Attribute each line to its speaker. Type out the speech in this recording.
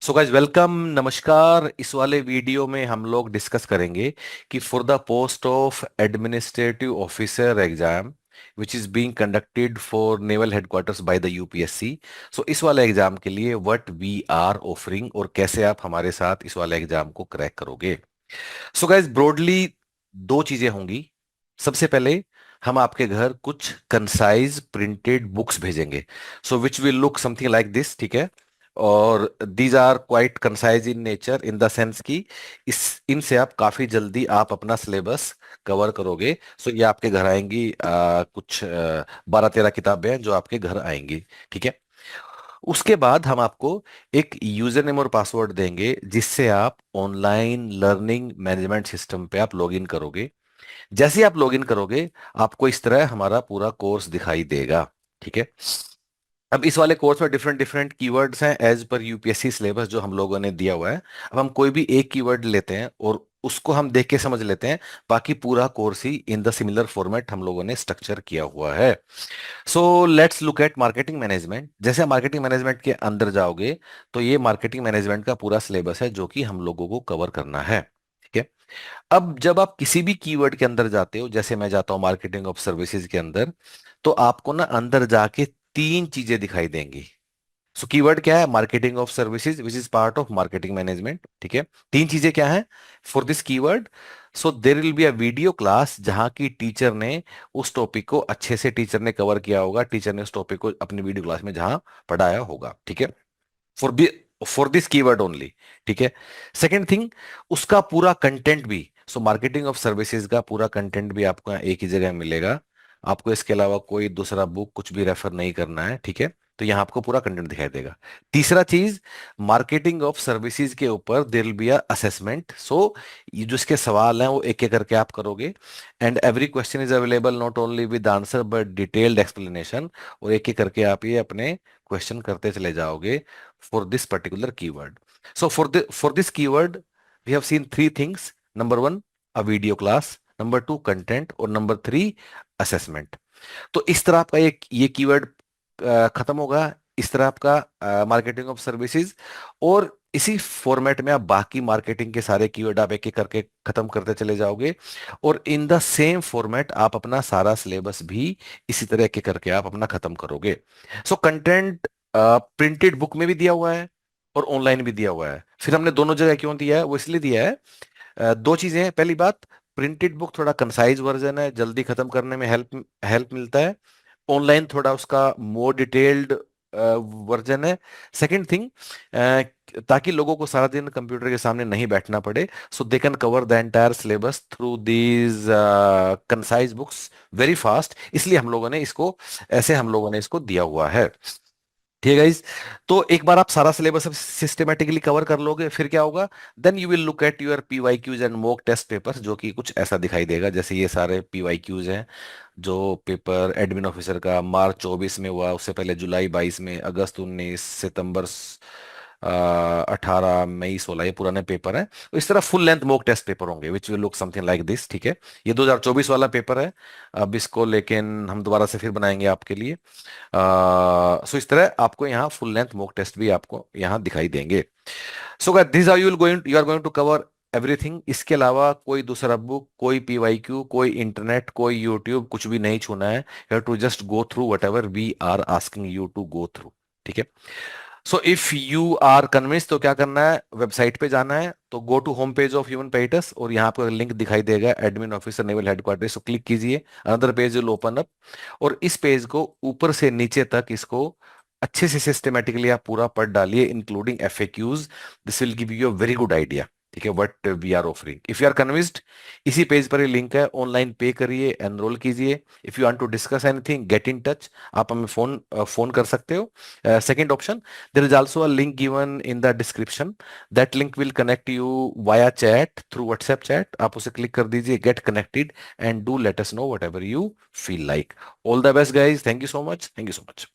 Speaker 1: So guys welcome, नमस्कार। इस वाले वीडियो में हम लोग डिस्कस करेंगे कि for the post of administrative officer exam which is being conducted for naval headquarters by the UPSC. So इस वाले एग्जाम के लिए व्हाट वी आर ऑफरिंग और कैसे आप हमारे साथ इस वाले एग्जाम को क्रैक करोगे। सो गाइस ब्रॉडली दो चीजें होंगी। सबसे पहले हम आपके घर कुछ कंसाइज प्रिंटेड बुक्स भेजेंगे, so which will look something like this, ठीक है। और these are quite concise in nature in the sense कि इस इनसे आप काफी जल्दी आप अपना सिलेबस कवर करोगे। सो ये आपके घर आएंगी, कुछ 12-13 किताबें हैं जो आपके घर आएंगी, ठीक है। उसके बाद हम आपको एक यूजर नेम और पासवर्ड देंगे जिससे आप ऑनलाइन लर्निंग मैनेजमेंट सिस्टम पे आप लॉगिन करोगे। जैसे ही आप लॉगिन करोगे आपको इस तरह हमारा पूरा कोर्स दिखाई देगा, ठीक है। अब इस वाले कोर्स में डिफरेंट डिफरेंट कीवर्ड्स हैं एज पर यूपीएससी सिलेबस जो हम लोगों ने दिया हुआ है। अब हम कोई भी एक कीवर्ड लेते हैं और उसको हम देख के समझ लेते हैं। बाकी पूरा course he in the similar format हम लोगों ने स्ट्रक्चर किया हुआ है। So let's look at marketing management. जैसे आप मार्केटिंग मैनेजमेंट के अंदर जाओगे तो ये मार्केटिंग मैनेजमेंट का पूरा सिलेबस है जो कि हम लोगों को कवर करना है, ठीक है। अब जब आप किसी भी कीवर्ड के अंदर जाते हो, जैसे मैं जाता हूं मार्केटिंग ऑफ सर्विसेज के अंदर, तो आपको ना अंदर जाके तीन चीजें दिखाई देंगी। सो कीवर्ड क्या है? Marketing of services which is part of marketing management, ठीक है। तीन चीजें क्या है for this keyword? So there will be a video class जहां की टीचर ने उस टॉपिक को अच्छे से टीचर ने कवर किया होगा, टीचर ने उस टॉपिक को अपनी वीडियो क्लास में जहां पढ़ाया होगा, ठीक है। For B for this keyword only, ठीक है। सेकेंड थिंग, उसका पूरा कंटेंट भी, सो मार्केटिंग ऑफ सर्विसेज का पूरा कंटेंट भी आपको यहाँ एक ही जगह मिलेगा। आपको इसके अलावा कोई दूसरा बुक कुछ भी रेफर नहीं करना है, ठीक है। तो यहाँ आपको पूरा कंटेंट दिखाई देगा। तीसरा चीज, मार्केटिंग ऑफ सर्विसेज के ऊपर there will be a assessment. So ये जो इसके सवाल हैं वो एक एक करके आप करोगे and every question is available not only with answer but detailed explanation. और एक एक करके आप ये अपने क्वेश्चन करते चले जाओगे for this particular keyword. So for this keyword, we have seen three things. Number one, a video class. Number two, content. और number three, assessment. तो इस तरह आपका ये कीवर्ड खत्म होगा। इस तरह आपका मार्केटिंग ऑफ सर्विसेज, और इसी फॉर्मेट में आप बाकी मार्केटिंग के सारे कीवर्ड आप एक एक करके खत्म करते चले जाओगे। और इन द सेम फॉर्मेट आप अपना सारा सिलेबस भी इसी तरह के करके आप अपना खत्म करोगे। सो कंटेंट प्रिंटेड बुक में भी दिया हुआ है और ऑनलाइन भी दिया हुआ है। फिर हमने दोनों जगह क्यों दिया है? वो इसलिए दिया है, दो चीजें हैं। पहली बात, प्रिंटेड बुक थोड़ा कंसाइज वर्जन है, जल्दी खत्म करने में हेल्प हेल्प मिलता है। ऑनलाइन थोड़ा उसका मोर डिटेल्ड वर्जन है। सेकंड थिंग, ताकि लोगों को सारा दिन कंप्यूटर के सामने नहीं बैठना पड़े, so they can cover the entire syllabus through these concise books very fast. इसलिए हम लोगों ने इसको दिया हुआ है, ठीक है गाइज। तो एक बार आप सारा सिलेबस सिस्टमेटिकली कवर कर लोगे, फिर क्या होगा? Then you will look at your PY Qs and mock test papers, जो कि कुछ ऐसा दिखाई देगा। जैसे ये सारे पीवाई क्यूज हैं जो पेपर एडमिन ऑफिसर का मार्च 24 में हुआ, उससे पहले जुलाई 22 में, अगस्त 19, सितंबर 18, मई 16, ये पुराने पेपर हैं। तो इस तरह full length mock test paper होंगे which will look something like this, ठीक है। ये 2024 वाला पेपर है। अब इसको लेकिन हम दोबारा से फिर बनाएंगे आपके लिए। सो इस तरह आपको यहाँ फुल लेंथ मॉक टेस्ट भी आपको यहाँ दिखाई देंगे। So this are you are going to cover everything. इसके अलावा कोई दूसरा बुक, कोई पीवाईक्यू, कोई इंटरनेट, कोई यूट्यूब, कुछ भी नहीं छूना है। You have to just go through whatever we are asking you to go through, ठीक है। So if you are convince तो क्या करना है? वेबसाइट पे जाना है, तो go to home page of human पेइटस और यहाँ आपको लिंक दिखाई देगा एडमिन ऑफिसर नेवल हेडक्वार्टर्स, तो क्लिक कीजिए। Another page will open up और इस पेज को ऊपर से नीचे तक इसको अच्छे से सिस्टमेटिकली आप पूरा पढ़ डालिए including FAQs. This will give you a very good idea, ठीक है, what we are offering. If you are convinced, इसी पेज पर ये लिंक है, ऑनलाइन पे करिए, एनरोल कीजिए। If you want to discuss anything, get in touch, आप हमें फोन कर सकते हो। Second option, there is also a link given in the description. That link will connect you via chat, through WhatsApp chat. आप उसे click कर दीजिए, get connected and do let us know what ever you feel like. All the best guys, thank you so much, thank you so much.